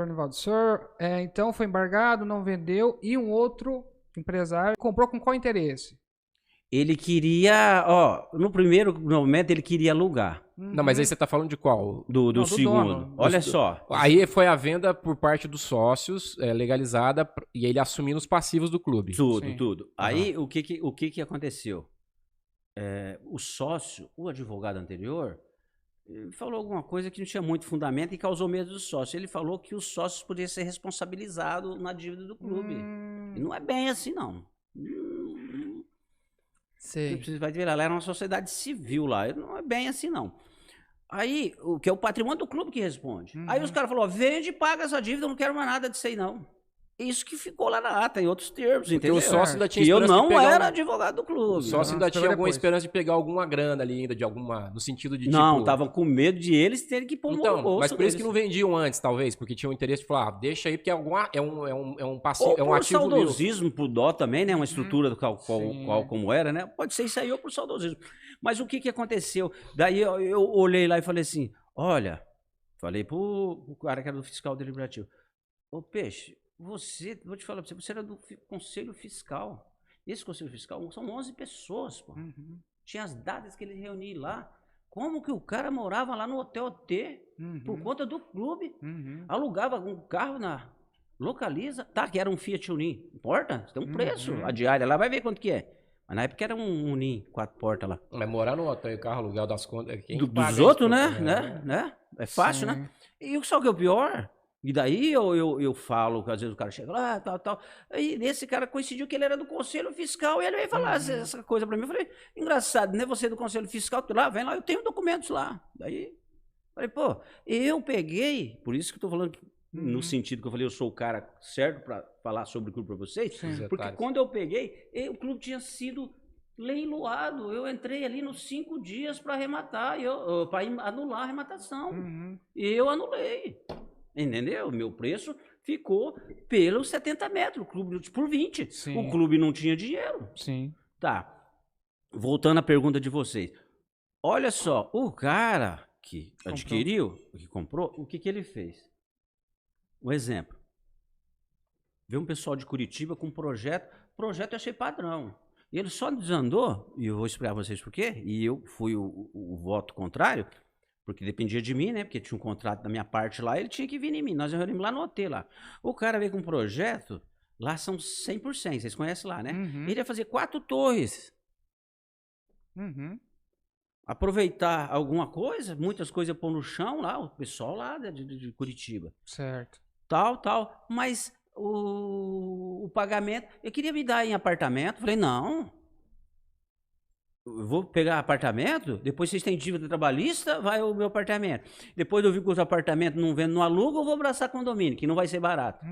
Antônio Nivaldo, o senhor então foi embargado, não vendeu, e um outro empresário comprou com qual interesse? Ele queria, no primeiro momento ele queria alugar. Não, mas aí você tá falando de qual? Do Não, do segundo. dono. Olha só. Aí foi a venda por parte dos sócios, legalizada, e ele assumindo os passivos do clube. Tudo. Aí o que aconteceu? O sócio, o advogado anterior, falou alguma coisa que não tinha muito fundamento e causou medo do sócio. Ele falou que os sócios podiam ser responsabilizados na dívida do clube. E não é bem assim, não. Sei. Você vai ver, lá era uma sociedade civil lá. Não é bem assim, não. Aí, o que é o patrimônio do clube que responde. Aí os caras falaram, vende e paga essa dívida, eu não quero mais nada disso aí, não. Isso que ficou lá na ata, em outros termos, entendeu? O sócio ainda tinha que eu esperança de não pegar era advogado do clube. O sócio ainda tinha pegou alguma depois. esperança de pegar alguma grana ali ainda, de alguma, no sentido de Não, tipo... estavam com medo de eles terem que pôr no Então, bolso mas por isso deles. que não vendiam antes, talvez, porque tinham interesse de falar, deixa aí, porque é um passivo, Ou é um por ativo meu. saudosismo, por dó também, né? Uma estrutura Sim. qual como era, né? Pode ser isso aí ou por saudosismo. Mas o que aconteceu? Daí eu olhei lá e falei assim, olha, falei pro cara que era do fiscal deliberativo, ô Peixe, vou te falar pra você era do Conselho Fiscal. Esse Conselho Fiscal são 11 pessoas, pô. Tinha as datas que ele reuniu lá. Como que o cara morava lá no Hotel T por conta do clube? Alugava um carro na Localiza, que era um Fiat Unim. Importa? Tem um preço. A diária lá, vai ver quanto que é. Mas na época era um Unim, 4 portas lá. Mas morar no hotel e carro aluguel das contas... Quem paga Dos isso, outros, pô? né? É fácil, né? E sabe o que é o pior? E daí eu falo, que às vezes o cara chega lá, tal. Aí esse cara coincidiu que ele era do Conselho Fiscal e ele veio falar essa coisa pra mim. Eu falei, engraçado, né? Você é do Conselho Fiscal, lá, vem lá, eu tenho documentos lá. Daí, falei, pô, eu peguei, por isso que eu tô falando no sentido que eu falei, eu sou o cara certo pra falar sobre o clube pra vocês, porque detalhes. quando eu peguei, o clube tinha sido leiloado. Eu entrei ali nos 5 dias pra arrematar, pra anular a arrematação. E eu anulei. Entendeu? Meu preço ficou pelos 70 metros, o clube por 20. Sim. O clube não tinha dinheiro. Sim. Tá. Voltando à pergunta de vocês. Olha só, o cara que adquiriu, que comprou, o que ele fez? Um exemplo. Veio um pessoal de Curitiba com um projeto eu achei padrão. E ele só desandou, e eu vou explicar pra vocês por quê, e eu fui o voto contrário, porque dependia de mim, né? Porque tinha um contrato da minha parte lá, ele tinha que vir em mim. Nós reunimos lá no hotel lá. O cara veio com um projeto, lá são 100%, vocês conhecem lá, né? Ele ia fazer 4 torres. Aproveitar alguma coisa, muitas coisas pôr no chão lá, o pessoal lá de Curitiba. Certo. Tal. Mas o pagamento, eu queria me dar em apartamento. Falei, não. Eu vou pegar apartamento, depois vocês têm dívida trabalhista, vai o meu apartamento. Depois eu vi que os apartamentos não vendo no alugo, eu vou abraçar condomínio, que não vai ser barato.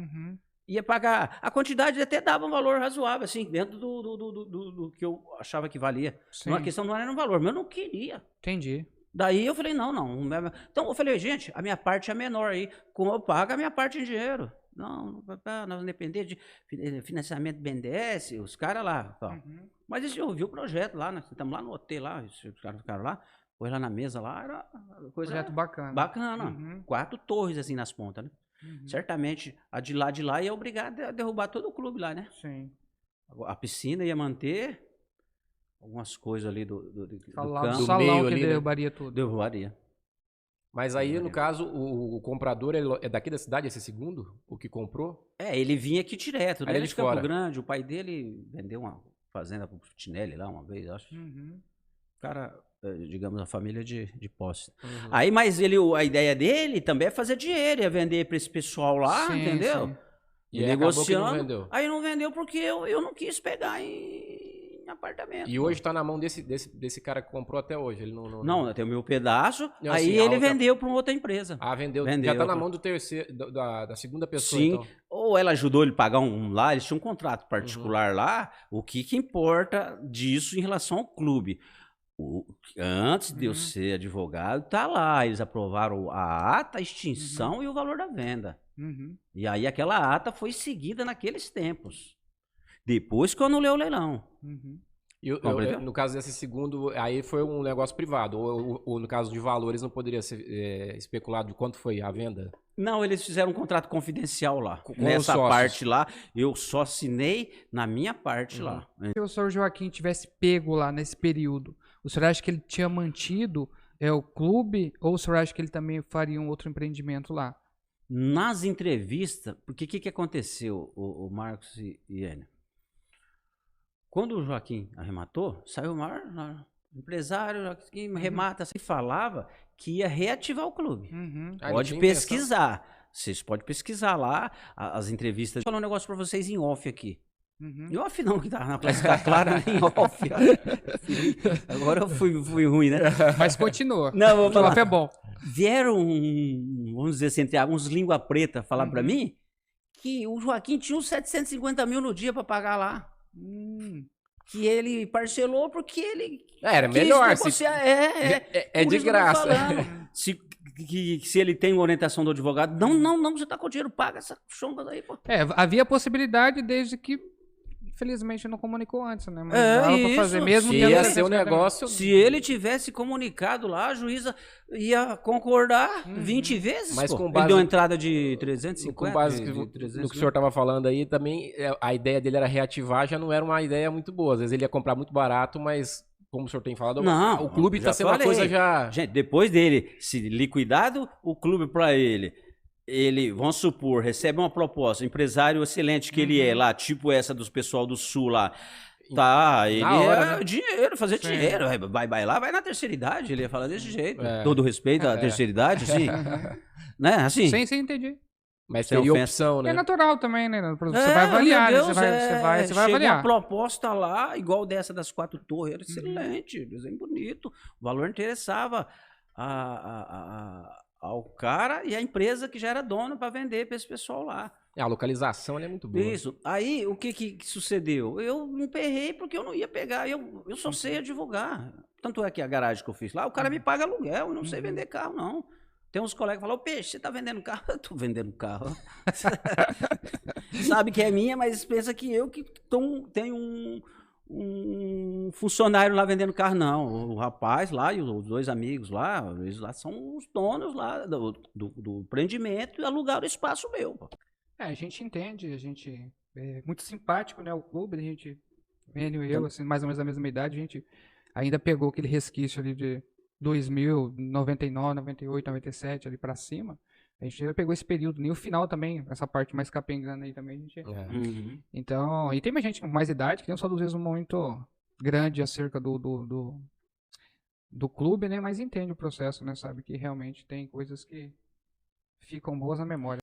Ia pagar, a quantidade até dava um valor razoável, assim, dentro do que eu achava que valia. Sim. A questão não era um valor, mas eu não queria. Entendi. Daí eu falei, não. Então eu falei, gente, a minha parte é menor aí, como eu pago a minha parte em dinheiro. Não, nós vamos depender de financiamento BNDES, os caras lá. Mas eles ouviu o projeto lá, nós estamos lá no hotel lá, os caras ficaram lá, foi lá na mesa lá, era coisa Projeto bacana. bacana. 4 torres assim nas pontas, né? Certamente a de lá ia obrigar a derrubar todo o clube lá, né? Sim. A piscina ia manter, algumas coisas ali do Falar do campo, salão meio que ali, né? derrubaria tudo. derrubaria. Mas aí, no caso, o comprador é daqui da cidade, esse segundo? O que comprou? Ele vinha aqui direto, né? Aí Ele de de Campo fora. Grande, o pai dele vendeu uma fazenda pro Tinelli lá uma vez, acho. O cara, digamos, a família de posse. Aí, mas a ideia dele também é fazer dinheiro, é vender pra esse pessoal lá, Sim, entendeu? sim. E aí acabou que não vendeu. Aí não vendeu porque eu não quis pegar em apartamento. E hoje tá na mão desse cara que comprou até hoje. Ele Não, tem o meu pedaço, Não, aí assim, a ele outra- vendeu pra uma outra empresa. vendeu. Vendeu. Já tá na mão do terceiro, da segunda pessoa, Sim, então. ou ela ajudou ele a pagar um lá, eles tinham um contrato particular lá, o que importa disso em relação ao clube? Antes de eu ser advogado, tá lá, eles aprovaram a ata, a extinção e o valor da venda. E aí aquela ata foi seguida naqueles tempos. Depois que eu anulei o leilão. Compreendeu? No caso desse segundo, aí foi um negócio privado. Ou no caso de valores, não poderia ser especulado de quanto foi a venda? Não, eles fizeram um contrato confidencial lá. Com Nessa os sócios. parte lá, eu só assinei na minha parte lá. Se o senhor Joaquim tivesse pego lá nesse período, o senhor acha que ele tinha mantido o clube ou o senhor acha que ele também faria um outro empreendimento lá? Nas entrevistas, porque o que aconteceu, o Marcos e Enio? Quando o Joaquim arrematou, saiu o maior empresário, Joaquim remata, assim, falava que ia reativar o clube. Uhum. Ah, ele Pode tinha pesquisar. Vocês podem pesquisar lá as entrevistas. Vou falar um negócio pra vocês em off aqui. Uhum. Em off não, que tá na Plástica Clara, em off. Agora eu fui ruim, né? Mas continua. Não, vou O falar. off é bom. Vieram, vamos dizer assim, uns língua preta falar pra mim que o Joaquim tinha uns 750 mil no dia pra pagar lá. Que ele parcelou porque ele Era quis melhor. negociar. É Por de isso que eu tô graça. falando. Se ele tem orientação do advogado, não, você tá com o dinheiro, paga essa chonga daí, pô. Havia possibilidade desde que, infelizmente, não comunicou antes, né? Mas É, dava pra isso. fazer mesmo Se tendo ia essa ser um negócio... Se ele tivesse comunicado lá, a juíza ia concordar 20 vezes, Mas pô. com Ele base- deu entrada de 350, Com base de no 300 que o senhor estava falando aí, também a ideia dele era reativar, já não era uma ideia muito boa. Às vezes ele ia comprar muito barato, mas, como o senhor tem falado, Não, o clube já está sendo uma falei. coisa já... Gente, depois dele se liquidado, o clube pra ele, vamos supor, recebe uma proposta, empresário excelente que ele é lá, tipo essa dos pessoal do Sul lá, tá, ele hora, né? dinheiro, fazer dinheiro, vai lá, vai na terceira idade, ele ia falar desse jeito, É. todo respeito à terceira idade, assim, né, assim. Sem entendi. Mas Sem teria ofensa. opção, né? É natural também, né? Você É, vai avaliar, meu né? Deus, Você vai chegou avaliar. uma proposta lá, igual dessa das 4 torres, era excelente, desenho bonito, o valor interessava ao cara e à empresa que já era dono para vender para esse pessoal lá. A localização ela é muito boa. Isso. Aí, o que sucedeu? Eu me emperrei porque eu não ia pegar, eu só sei advogar. Tanto é que a garagem que eu fiz lá, o cara me paga aluguel, eu não sei vender carro, não. Tem uns colegas que falam, ô Peixe, você tá vendendo carro? Eu tô vendendo carro. Sabe que é minha, mas pensa que eu que tenho um funcionário lá vendendo carro, não. O rapaz lá e os 2 amigos lá, eles lá são os donos lá do empreendimento e alugaram o espaço meu. Pô. A gente entende, a gente é muito simpático, né? O clube, a gente, Enio e eu, assim, mais ou menos da mesma idade, a gente ainda pegou aquele resquício ali de 2000, 99, 98, 97 ali pra cima. A gente ainda pegou esse período, nem o final também, essa parte mais capengana aí também. A gente... Então, e tem mais gente com mais idade que tem um saudosismo muito grande acerca do clube, né? Mas entende o processo, né? Sabe que realmente tem coisas que ficam boas na memória.